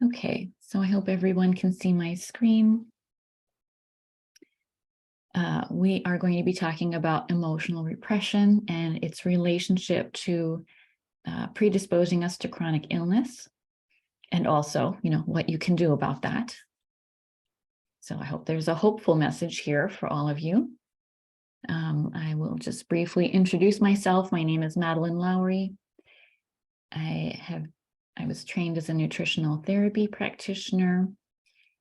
Okay, so I hope everyone can see my screen. We are going to be talking about emotional repression and its relationship to predisposing us to chronic illness, and also, what you can do about that. So I hope there's a hopeful message here for all of you. I will just briefly introduce myself. My name is Madeline Lowry. I was trained as a nutritional therapy practitioner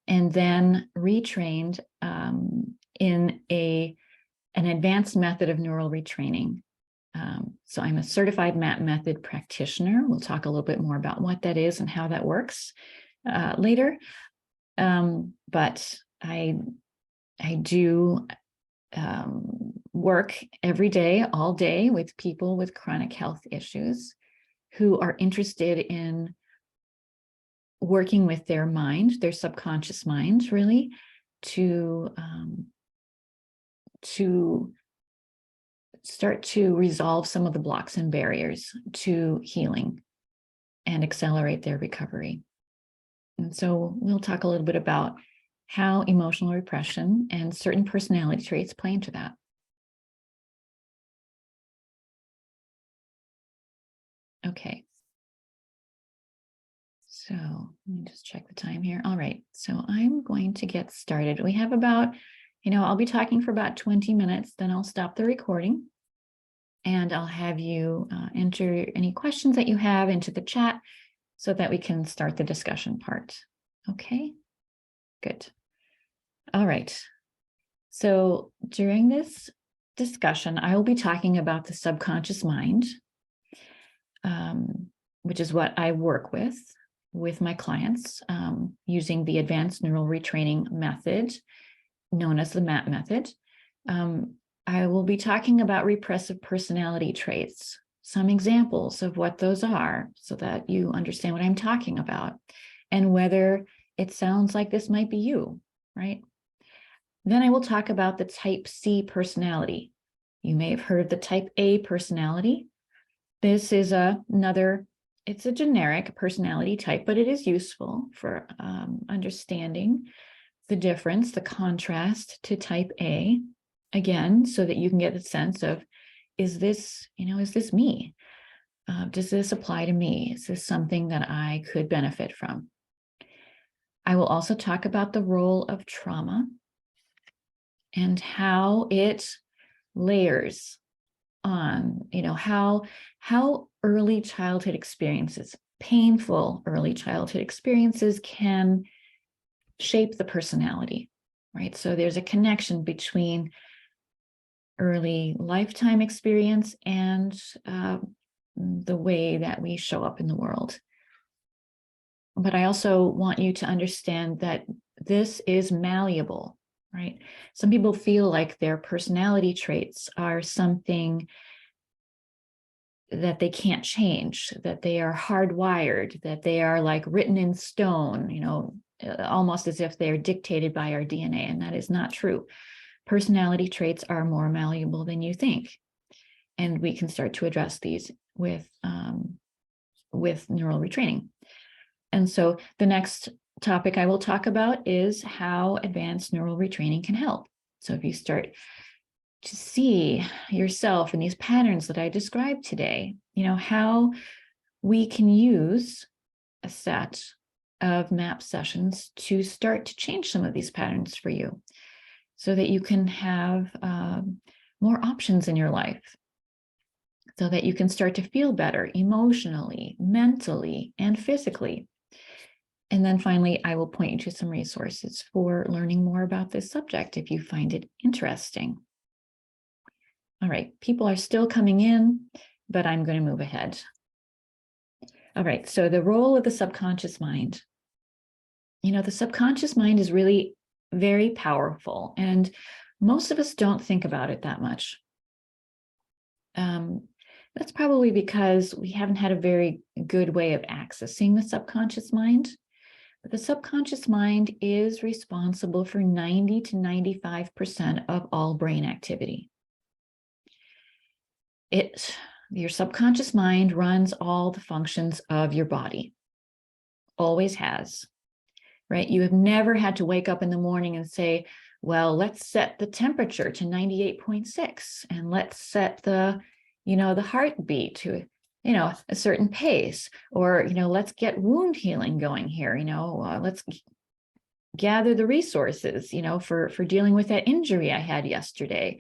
and then retrained in an advanced method of neural retraining. So I'm a certified MAP method practitioner. We'll talk a little bit more about what that is and how that works later. But I do work every day, all day, with people with chronic health issues who are interested in working with their mind, their subconscious mind, really, to start to resolve some of the blocks and barriers to healing and accelerate their recovery. And so we'll talk a little bit about how emotional repression and certain personality traits play into that. Okay. So let me just check the time here. All right, so I'm going to get started. We have about, I'll be talking for about 20 minutes, then I'll stop the recording and I'll have you enter any questions that you have into the chat so that we can start the discussion part. Okay, good. All right. So during this discussion, I will be talking about the subconscious mind, which is what I work with my clients using the advanced neural retraining method known as the MAP method. I will be talking about repressive personality traits, some examples of what those are so that you understand what I'm talking about and whether it sounds like this might be you, right? Then I will talk about the type C personality. You may have heard of the type A personality. This is it's a generic personality type, but it is useful for understanding the difference, the contrast to type A, again, so that you can get a sense of, is this me? Does this apply to me? Is this something that I could benefit from? I will also talk about the role of trauma and how it layers on, how early childhood experiences, painful early childhood experiences, can shape the personality, right? So there's a connection between early lifetime experience and the way that we show up in the world. But I also want you to understand that this is malleable, right? Some people feel like their personality traits are something that they can't change, that they are hardwired, that they are like written in stone, almost as if they're dictated by our DNA, and that is not true. Personality traits are more malleable than you think, and we can start to address these with neural retraining. And so the next topic I will talk about is how advanced neural retraining can help. So if you start to see yourself in these patterns that I described today, how we can use a set of MAP sessions to start to change some of these patterns for you so that you can have more options in your life, so that you can start to feel better emotionally, mentally, and physically. And then finally, I will point you to some resources for learning more about this subject if you find it interesting. All right, people are still coming in, but I'm going to move ahead. All right, so the role of the subconscious mind. The subconscious mind is really very powerful, and most of us don't think about it that much. That's probably because we haven't had a very good way of accessing the subconscious mind. But the subconscious mind is responsible for 90 to 95% of all brain activity. Your subconscious mind runs all the functions of your body. always has, right? You have never had to wake up in the morning and say, well, let's set the temperature to 98.6 and let's set the, the heartbeat to, a certain pace, or, let's get wound healing going here, let's gather the resources, for dealing with that injury I had yesterday,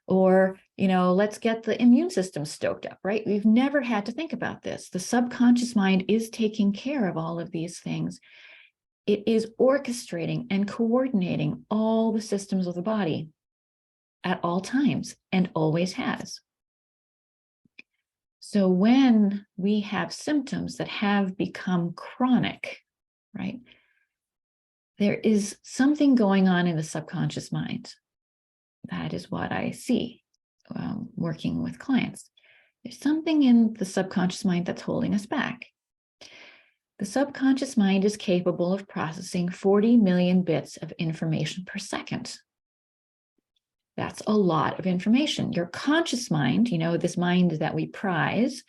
or, let's get the immune system stoked up, right? We've never had to think about this. The subconscious mind is taking care of all of these things. It is orchestrating and coordinating all the systems of the body at all times and always has. So when we have symptoms that have become chronic, right, there is something going on in the subconscious mind. That is what I see working with clients. There's something in the subconscious mind that's holding us back. The subconscious mind is capable of processing 40 million bits of information per second. That's a lot of information. Your conscious mind, this mind that we prize,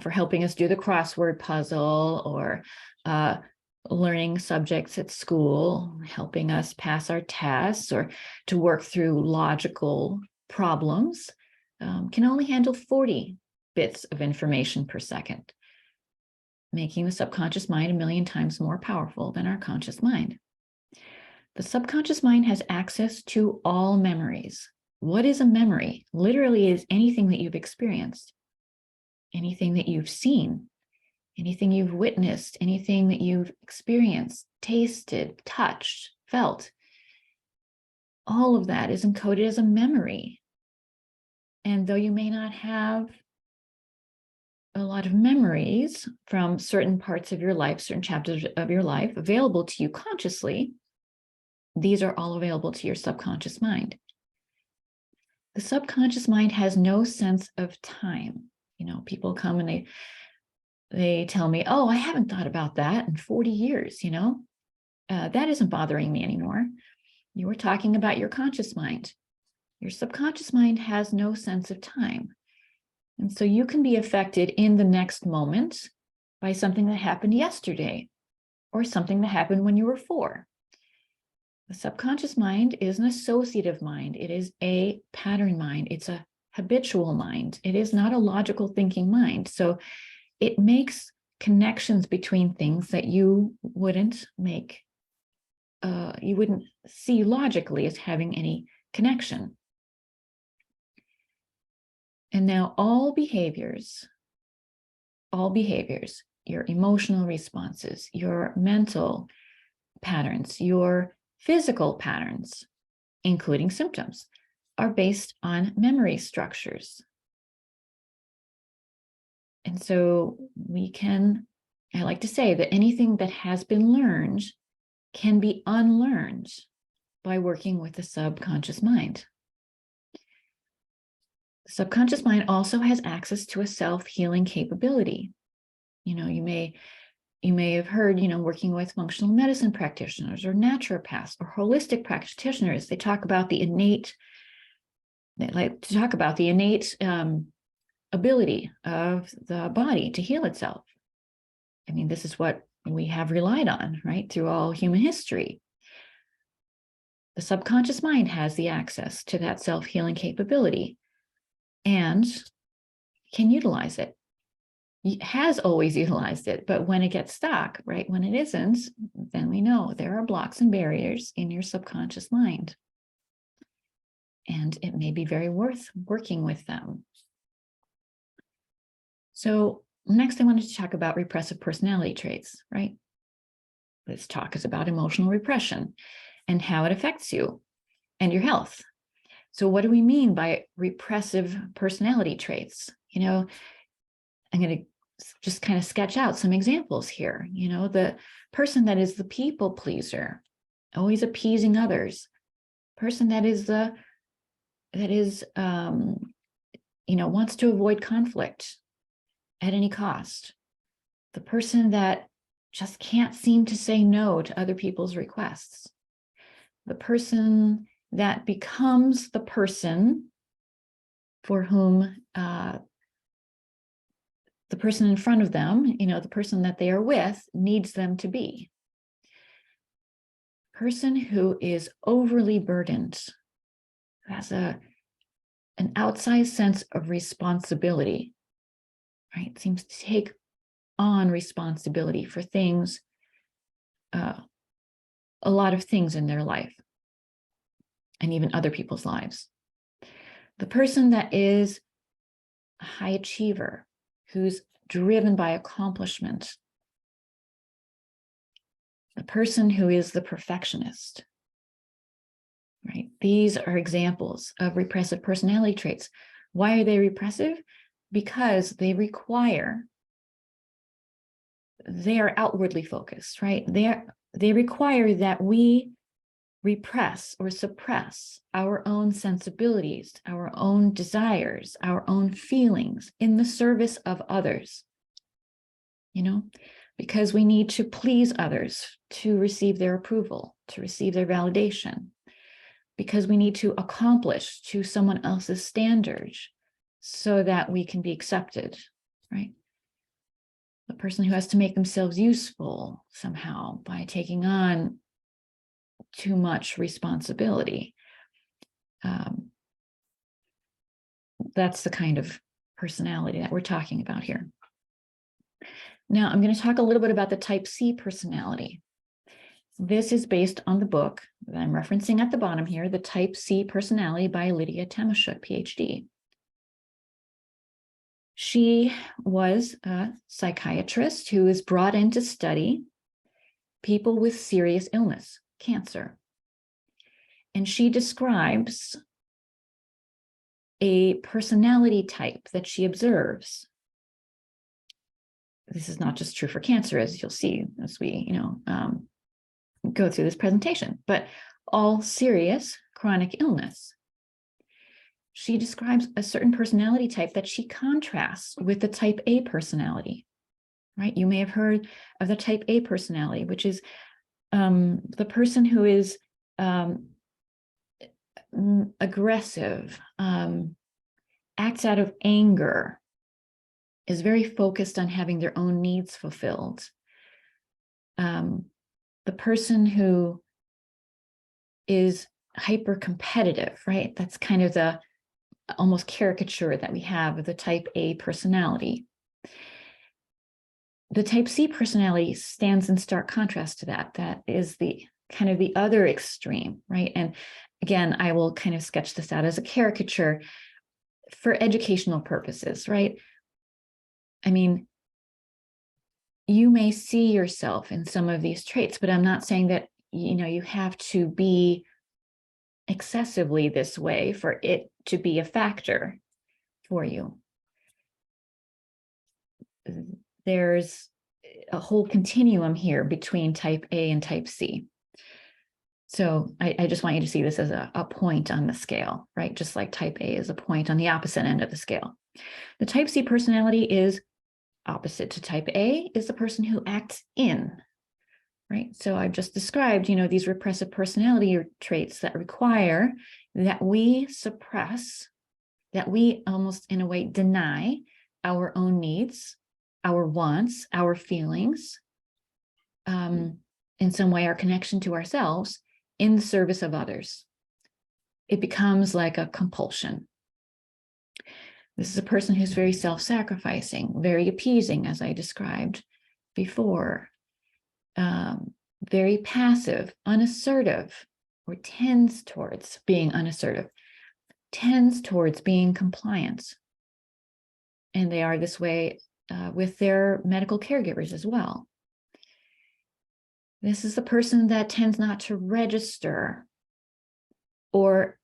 for helping us do the crossword puzzle or learning subjects at school, helping us pass our tests or to work through logical problems, can only handle 40 bits of information per second, making the subconscious mind 1,000,000 times more powerful than our conscious mind. The subconscious mind has access to all memories. What is a memory? Literally is anything that you've experienced, anything that you've seen, anything you've witnessed, anything that you've experienced, tasted, touched, felt. All of that is encoded as a memory. And though you may not have a lot of memories from certain parts of your life, certain chapters of your life available to you consciously, these are all available to your subconscious mind. The subconscious mind has no sense of time. People come and they tell me, oh, I haven't thought about that in 40 years, that isn't bothering me anymore. You were talking about your conscious mind. Your subconscious mind has no sense of time. And so you can be affected in the next moment by something that happened yesterday or something that happened when you were 4. The subconscious mind is an associative mind. It is a pattern mind. It's a habitual mind. It is not a logical thinking mind. So it makes connections between things that you wouldn't see logically as having any connection. And now all behaviors, your emotional responses, your mental patterns, your physical patterns, including symptoms, are based on memory structures. And so I like to say that anything that has been learned can be unlearned by working with the subconscious mind. The subconscious mind also has access to a self-healing capability. You may have heard, working with functional medicine practitioners or naturopaths or holistic practitioners, they like to talk about the innate ability of the body to heal itself. I mean, this is what we have relied on, right, through all human history. The subconscious mind has the access to that self-healing capability and can utilize it. It has always utilized it, but when it gets stuck, right, when it isn't, then we know there are blocks and barriers in your subconscious mind. And it may be very worth working with them. So next I wanted to talk about repressive personality traits, right? This talk is about emotional repression and how it affects you and your health. So what do we mean by repressive personality traits? I'm going to just kind of sketch out some examples here. The person that is the people pleaser, always appeasing others, person that wants to avoid conflict at any cost, the person that just can't seem to say no to other people's requests, the person that becomes the person for whom the person in front of them, the person that they are with, needs them to be. Person who is overly burdened, who has an outsized sense of responsibility, right? Seems to take on responsibility for things, a lot of things in their life, and even other people's lives. The person that is a high achiever, who's driven by accomplishment. The person who is the perfectionist, right? These are examples of repressive personality traits. Why are they repressive? Because they are outwardly focused, right? They require that we repress or suppress our own sensibilities, our own desires, our own feelings in the service of others, because we need to please others to receive their approval, to receive their validation, because we need to accomplish to someone else's standards so that we can be accepted, right? The person who has to make themselves useful somehow by taking on too much responsibility. That's the kind of personality that we're talking about here. Now, I'm going to talk a little bit about the type C personality. This is based on the book that I'm referencing at the bottom here, The Type C Personality by Lydia Tamashuk, PhD. She was a psychiatrist who was brought in to study people with serious illness, cancer. And she describes a personality type that she observes. This is not just true for cancer, as you'll see as we, go through this presentation, but all serious chronic illness. She describes a certain personality type that she contrasts with the type A personality, right? You may have heard of the type A personality, which is the person who is aggressive, acts out of anger, is very focused on having their own needs fulfilled. The person who is hyper competitive, right? That's kind of the almost caricature that we have of the type A personality. The type C personality stands in stark contrast to that. That is the kind of the other extreme, right? And again, I will kind of sketch this out as a caricature for educational purposes, right? I mean, you may see yourself in some of these traits, but I'm not saying that, you have to be excessively this way for it to be a factor for you. There's a whole continuum here between type A and type C. So I just want you to see this as a point on the scale, right? Just like type A is a point on the opposite end of the scale. The type C personality is opposite to type A, is the person who acts in, right? So I've just described, these repressive personality traits that require that we suppress, that we almost in a way deny our own needs, our wants, our feelings, in some way our connection to ourselves in the service of others. It becomes like a compulsion. This is a person who's very self-sacrificing, very appeasing, as I described before, very passive, unassertive, or tends towards being unassertive, tends towards being compliant. And they are this way with their medical caregivers as well. This is the person that tends not to register or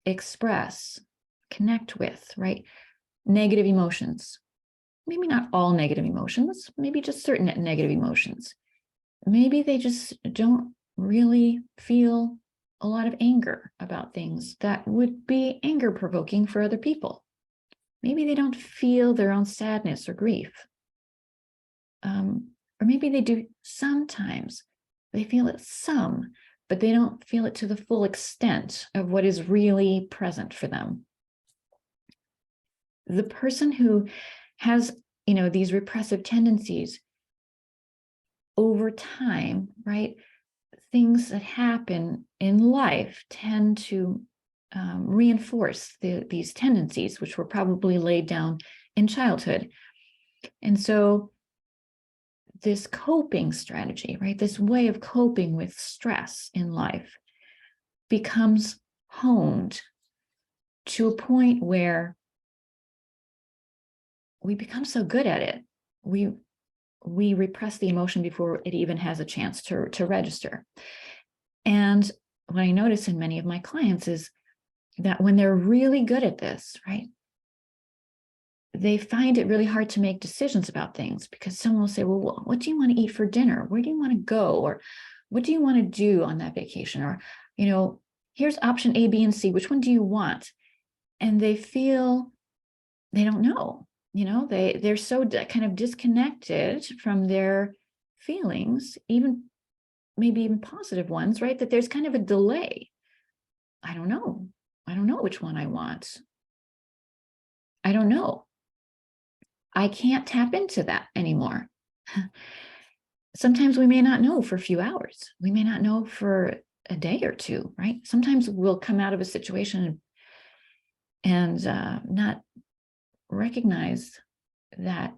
express, connect with, right? Negative emotions. Maybe not all negative emotions, maybe just certain negative emotions. Maybe they just don't really feel a lot of anger about things that would be anger provoking for other people. Maybe they don't feel their own sadness or grief. Or maybe they do sometimes. They feel it some, but they don't feel it to the full extent of what is really present for them. The person who has these repressive tendencies over time, right? Things that happen in life tend to reinforce these tendencies, which were probably laid down in childhood. And so this coping strategy, right, this way of coping with stress in life becomes honed to a point where we become so good at it. We repress the emotion before it even has a chance to register. And what I notice in many of my clients is that when they're really good at this, right, they find it really hard to make decisions about things, because someone will say, well, what do you want to eat for dinner? Where do you want to go? Or what do you want to do on that vacation? Or, here's option A, B, and C. Which one do you want? And they feel they don't know. They're so kind of disconnected from their feelings, maybe even positive ones, right? That there's kind of a delay. I don't know which one I want. I don't know. I can't tap into that anymore. Sometimes we may not know for a few hours. We may not know for a day or two, right? Sometimes we'll come out of a situation and not recognize that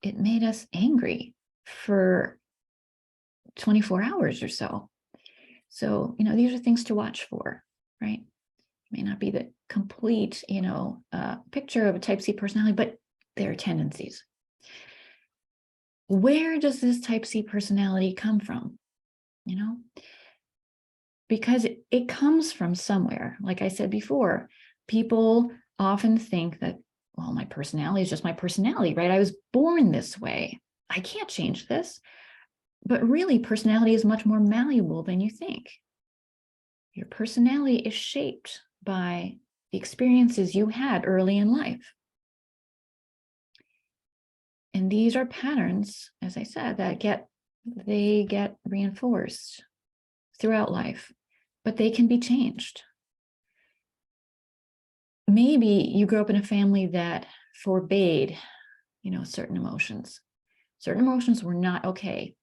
it made us angry for 24 hours or so. So, these are things to watch for, right? It may not be the complete, picture of a type C personality, but their tendencies. Where does this type C personality come from? Because it comes from somewhere. Like I said before, people often think that, well, my personality is just my personality, right? I was born this way. I can't change this. But really, personality is much more malleable than you think. Your personality is shaped by the experiences you had early in life. And these are patterns, as I said, that get reinforced throughout life, but they can be changed. Maybe you grew up in a family that forbade, certain emotions. Certain emotions were not okay.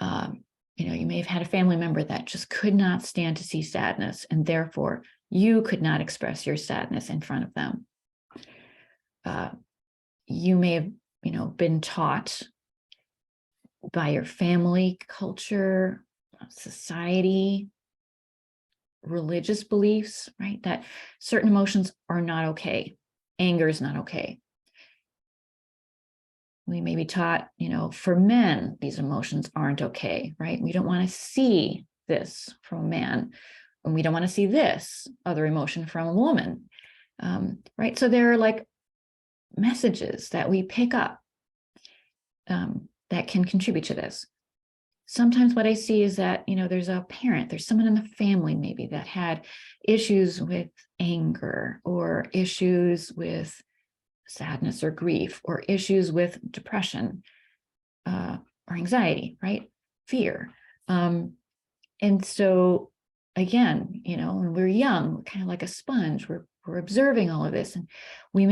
You may have had a family member that just could not stand to see sadness, and therefore you could not express your sadness in front of them. You may have, been taught by your family, culture, society, religious beliefs, right, that certain emotions are not okay. Anger is not okay. We may be taught, for men, these emotions aren't okay, right? We don't want to see this from a man, and we don't want to see this other emotion from a woman, right? So there are like messages that we pick up that can contribute to this. Sometimes what I see is that, there's someone in the family maybe that had issues with anger, or issues with sadness or grief, or issues with depression or anxiety, right? Fear. And so again, when we're young, we're kind of like a sponge. We're observing all of this, and we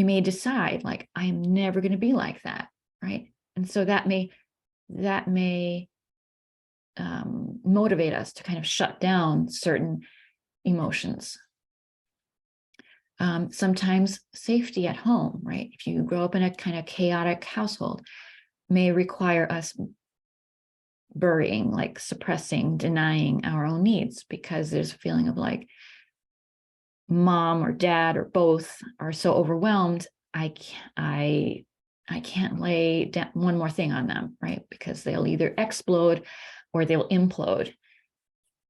may decide, like, I'm never going to be like that, right? And so that may motivate us to kind of shut down certain emotions. Sometimes safety at home, right? If you grow up in a kind of chaotic household, may require us burying, like suppressing, denying our own needs, because there's a feeling of like mom or dad or both are so overwhelmed, I can't lay down one more thing on them, right? Because they'll either explode or they'll implode,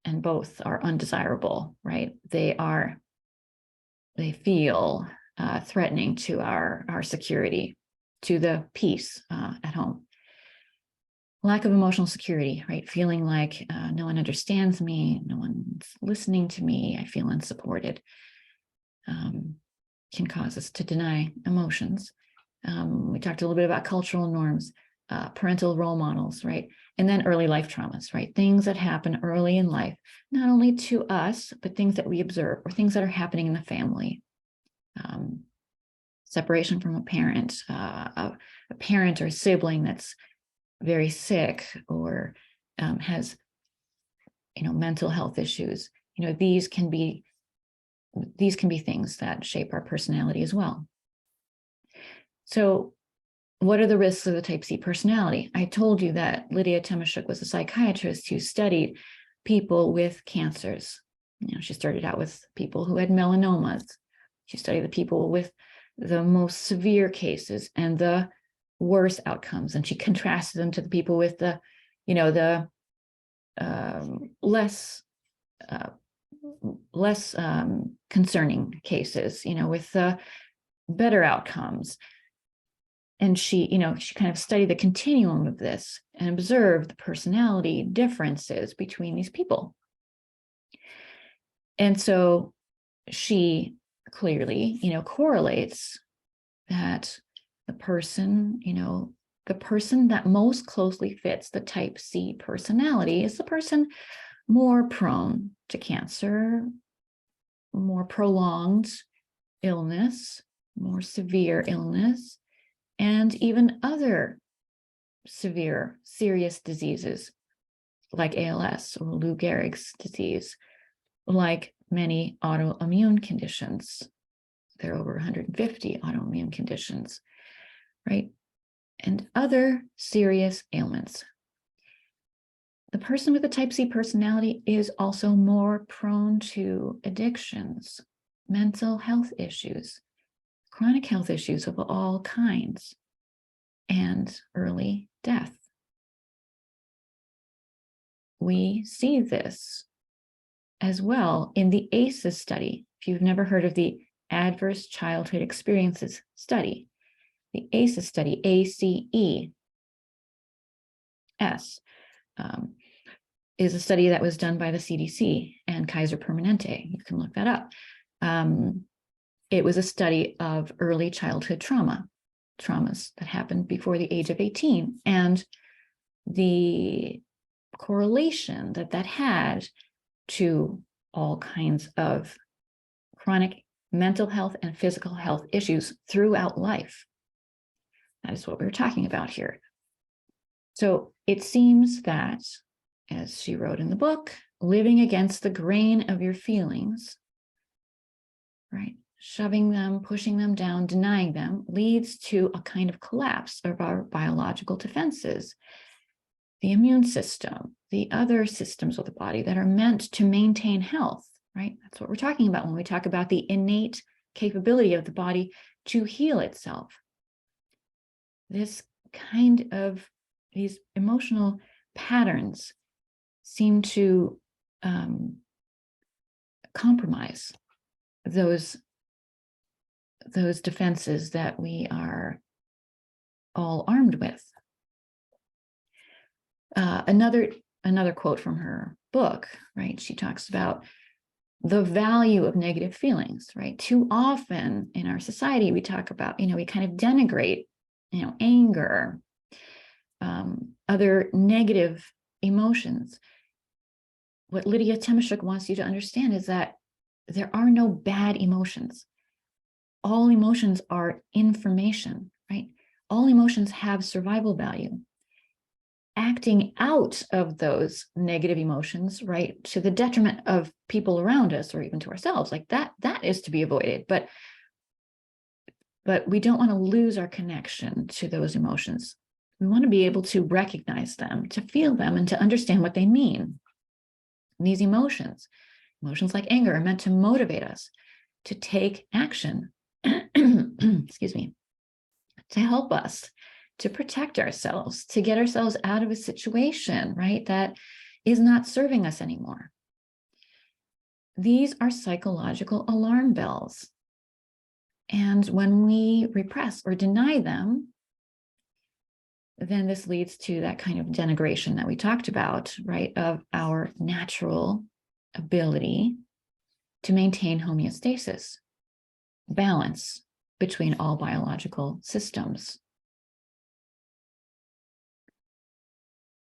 and both are undesirable, right? They feel threatening to our security, to the peace at home. Lack of emotional security, right? Feeling like no one understands me, no one's listening to me, I feel unsupported, can cause us to deny emotions. We talked a little bit about cultural norms, parental role models, right? And then early life traumas, right? Things that happen early in life, not only to us, but things that we observe or things that are happening in the family. separation from a parent, a parent or sibling that's very sick or has, mental health issues. These can be things that shape our personality as well. So what are the risks of the type C personality? I told you that Lydia Temeshuk was a psychiatrist who studied people with cancers. She started out with people who had melanomas. She studied the people with the most severe cases and the worst outcomes, and she contrasted them to the people with the less concerning cases, with better outcomes. And she kind of studied the continuum of this and observed the personality differences between these people. And so she clearly, correlates that the person that most closely fits the type C personality is the person more prone to cancer, more prolonged illness, more severe illness, and even other serious diseases like ALS or Lou Gehrig's disease, like many autoimmune conditions. There are over 150 autoimmune conditions, right? And other serious ailments. The person with a type C personality is also more prone to addictions, mental health issues, chronic health issues of all kinds, and early death. We see this as well in the ACEs study. If you've never heard of the Adverse Childhood Experiences Study, the ACEs study, ACES, is a study that was done by the CDC and Kaiser Permanente. You can look that up. It was a study of early childhood traumas that happened before the age of 18, and the correlation that had to all kinds of chronic mental health and physical health issues throughout life. That is what we're talking about here. So it seems that, as she wrote in the book, living against the grain of your feelings, right, shoving them, pushing them down, denying them, leads to a kind of collapse of our biological defenses, the immune system, the other systems of the body that are meant to maintain health, right? That's what we're talking about when we talk about the innate capability of the body to heal itself. These emotional patterns seem to compromise those defenses that we are all armed with. Another quote from her book, right? She talks about the value of negative feelings, right? Too often in our society, we talk about, we kind of denigrate, anger, other negative emotions. What Lydia Temeshuk wants you to understand is that there are no bad emotions. All emotions are information, right? All emotions have survival value. Acting out of those negative emotions, right, to the detriment of people around us or even to ourselves, like that is to be avoided. But we don't want to lose our connection to those emotions. We want to be able to recognize them, to feel them, and to understand what they mean. And these emotions like anger, are meant to motivate us to take action, excuse me, to help us to protect ourselves, to get ourselves out of a situation, right, that is not serving us anymore. These are psychological alarm bells. And when we repress or deny them, then this leads to that kind of denigration that we talked about, right, of our natural ability to maintain homeostasis, balance between all biological systems.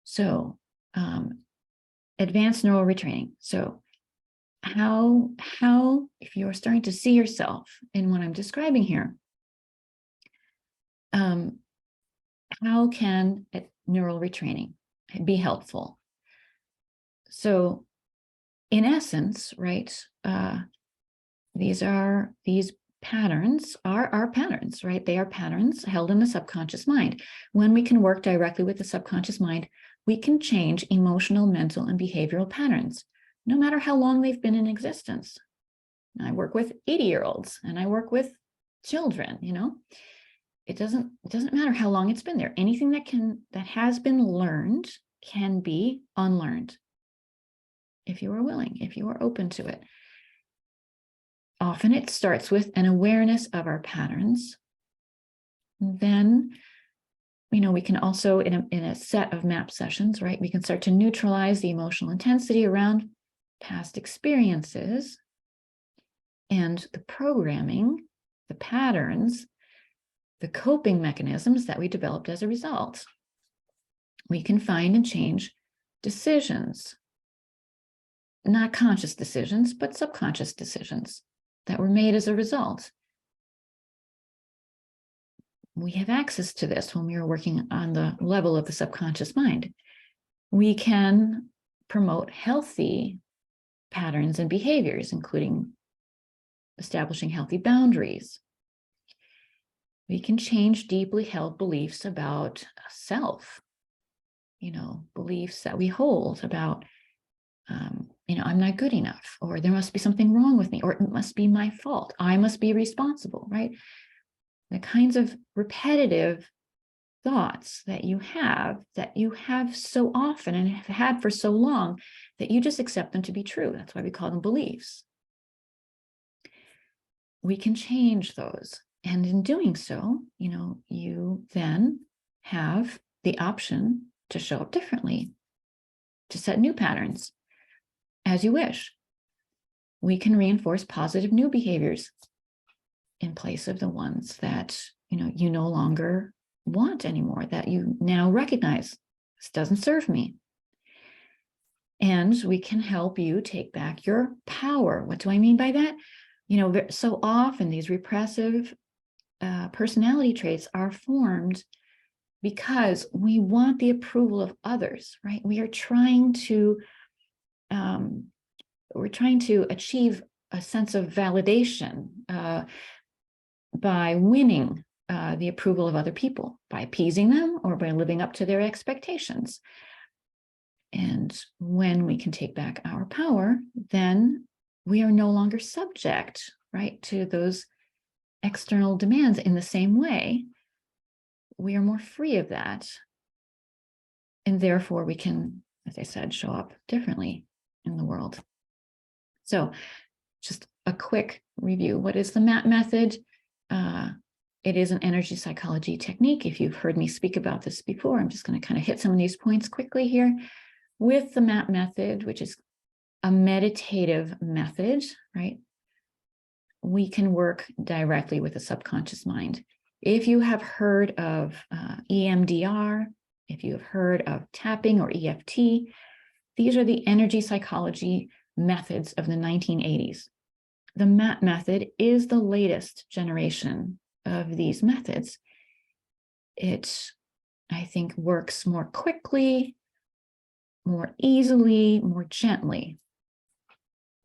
So, advanced neural retraining. So how, if you're starting to see yourself in what I'm describing here, How can neural retraining be helpful? So in essence, right, these patterns are our patterns, right? They are patterns held in the subconscious mind. When we can work directly with the subconscious mind, we can change emotional, mental, and behavioral patterns, no matter how long they've been in existence. I work with 80-year-olds and I work with children, it doesn't matter how long it's been there. Anything that has been learned can be unlearned if you are willing, if you are open to it. Often it starts with an awareness of our patterns. Then, we can also, in a set of MAP sessions, right, we can start to neutralize the emotional intensity around past experiences and the programming, the patterns, the coping mechanisms that we developed as a result. We can find and change decisions, not conscious decisions, but subconscious decisions that were made as a result. We have access to this when we are working on the level of the subconscious mind. We can promote healthy patterns and behaviors, including establishing healthy boundaries. We can change deeply held beliefs about self, beliefs that we hold about, I'm not good enough, or there must be something wrong with me, or it must be my fault. I must be responsible, right? The kinds of repetitive thoughts that you have so often and have had for so long that you just accept them to be true. That's why we call them beliefs. We can change those. And in doing so, you then have the option to show up differently, to set new patterns as you wish. We can reinforce positive new behaviors in place of the ones that, you no longer want anymore, that you now recognize this doesn't serve me. And we can help you take back your power. What do I mean by that? So often these repressive personality traits are formed because we want the approval of others, right? We're trying to achieve a sense of validation by winning the approval of other people, by appeasing them or by living up to their expectations. And when we can take back our power, then we are no longer subject, right, to those external demands in the same way. We are more free of that. And therefore we can, as I said, show up differently in the world. So just a quick review. What is the MAP method? It is an energy psychology technique. If you've heard me speak about this before, I'm just going to kind of hit some of these points quickly here. With the MAP method, which is a meditative method, right? We can work directly with the subconscious mind. If you have heard of EMDR, if you have heard of tapping or EFT, these are the energy psychology methods of the 1980s. The MAP method is the latest generation of these methods. It, I think, works more quickly, more easily, more gently.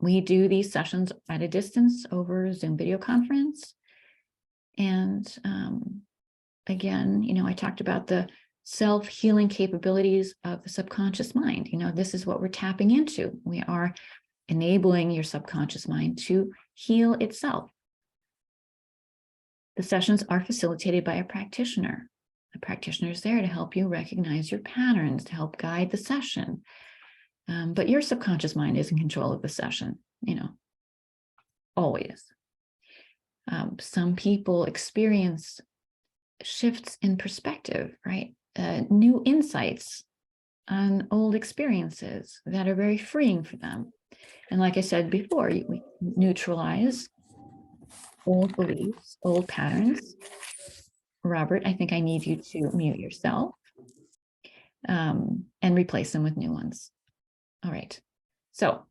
We do these sessions at a distance over Zoom video conference. And again, I talked about the self-healing capabilities of the subconscious mind. This is what we're tapping into. We are enabling your subconscious mind to heal itself. The sessions are facilitated by a practitioner. The practitioner is there to help you recognize your patterns, to help guide the session. But your subconscious mind is in control of the session, always. Some people experience shifts in perspective, right? New insights on old experiences that are very freeing for them. And like I said before, we neutralize old beliefs, old patterns. Robert, I think I need you to mute yourself and replace them with new ones. All right. So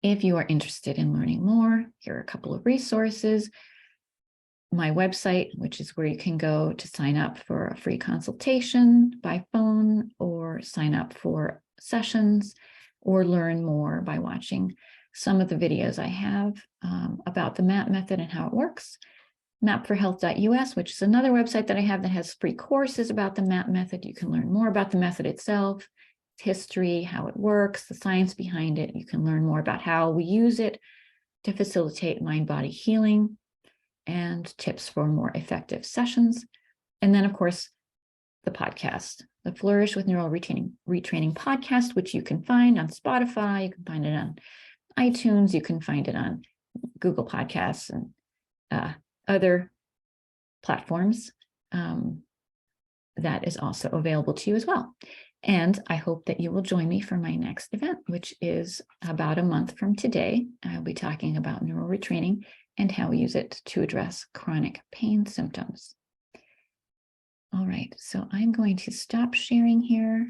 if you are interested in learning more, here are a couple of resources. my website, which is where you can go to sign up for a free consultation by phone, or sign up for sessions, or learn more by watching some of the videos I have about the MAP method and how it works. mapforhealth.us, which is another website that I have that has free courses about the MAP method. You can learn more about the method itself, history, how it works, the science behind it. You can learn more about how we use it to facilitate mind-body healing and tips for more effective sessions. And then, of course, the podcast, the Flourish with Neural Retraining podcast, which you can find on Spotify, you can find it on iTunes, you can find it on Google Podcasts and other platforms. That is also available to you as well. And I hope that you will join me for my next event, which is about a month from today. I'll be talking about neural retraining and how we use it to address chronic pain symptoms. All right, so I'm going to stop sharing here.